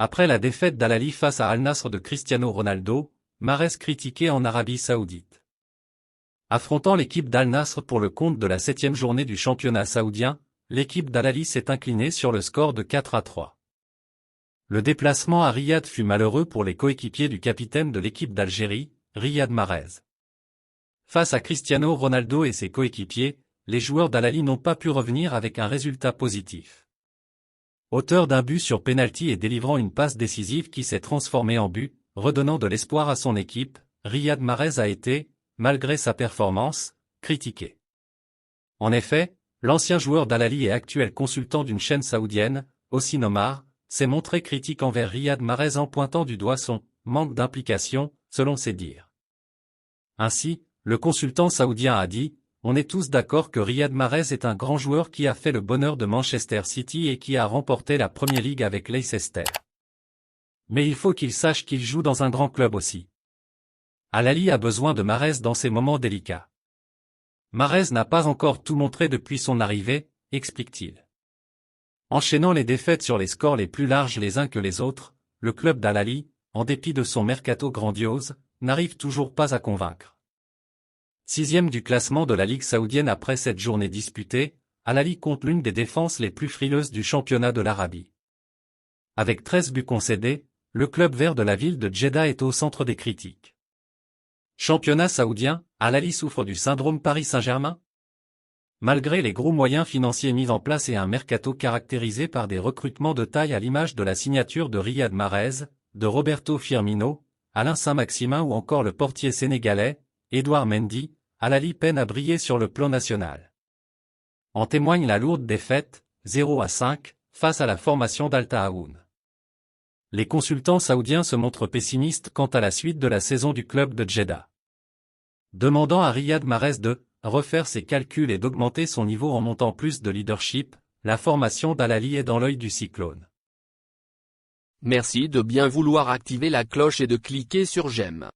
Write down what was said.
Après la défaite d'Al-Ahly face à Al-Nasr de Cristiano Ronaldo, Mahrez critiqué en Arabie Saoudite. Affrontant l'équipe d'Al-Nasr pour le compte de la 7e journée du championnat saoudien, l'équipe d'Al-Ahly s'est inclinée sur le score de 4-3. Le déplacement à Riyad fut malheureux pour les coéquipiers du capitaine de l'équipe d'Algérie, Riyad Mahrez. Face à Cristiano Ronaldo et ses coéquipiers, les joueurs d'Al-Ahly n'ont pas pu revenir avec un résultat positif. Auteur d'un but sur pénalty et délivrant une passe décisive qui s'est transformée en but, redonnant de l'espoir à son équipe, Riyad Mahrez a été, malgré sa performance, critiqué. En effet, l'ancien joueur d'Al-Ahly et actuel consultant d'une chaîne saoudienne, Hossein Omar, s'est montré critique envers Riyad Mahrez en pointant du doigt son « manque d'implication », selon ses dires. Ainsi, le consultant saoudien a dit « On est tous d'accord que Riyad Mahrez est un grand joueur qui a fait le bonheur de Manchester City et qui a remporté la Premier League avec Leicester. Mais il faut qu'il sache qu'il joue dans un grand club aussi. Al-Ahly a besoin de Mahrez dans ces moments délicats. Mahrez n'a pas encore tout montré depuis son arrivée, explique-t-il. Enchaînant les défaites sur les scores les plus larges les uns que les autres, le club d'Al-Ahly, en dépit de son mercato grandiose, n'arrive toujours pas à convaincre. 6e du classement de la Ligue saoudienne après cette journée disputée, Al-Ahly compte l'une des défenses les plus frileuses du championnat de l'Arabie. Avec 13 buts concédés, le club vert de la ville de Djeddah est au centre des critiques. Championnat saoudien, Al-Ahly souffre du syndrome Paris Saint-Germain? Malgré les gros moyens financiers mis en place et un mercato caractérisé par des recrutements de taille à l'image de la signature de Riyad Mahrez, de Roberto Firmino, Alain Saint-Maximin ou encore le portier sénégalais, Edouard Mendy, Al-Ahly peine à briller sur le plan national. En témoigne la lourde défaite, 0-5, face à la formation d'Al Tahaoun. Les consultants saoudiens se montrent pessimistes quant à la suite de la saison du club de Djeddah. Demandant à Riyad Mahrez de refaire ses calculs et d'augmenter son niveau en montant plus de leadership, la formation d'Al-Ahly est dans l'œil du cyclone. Merci de bien vouloir activer la cloche et de cliquer sur j'aime.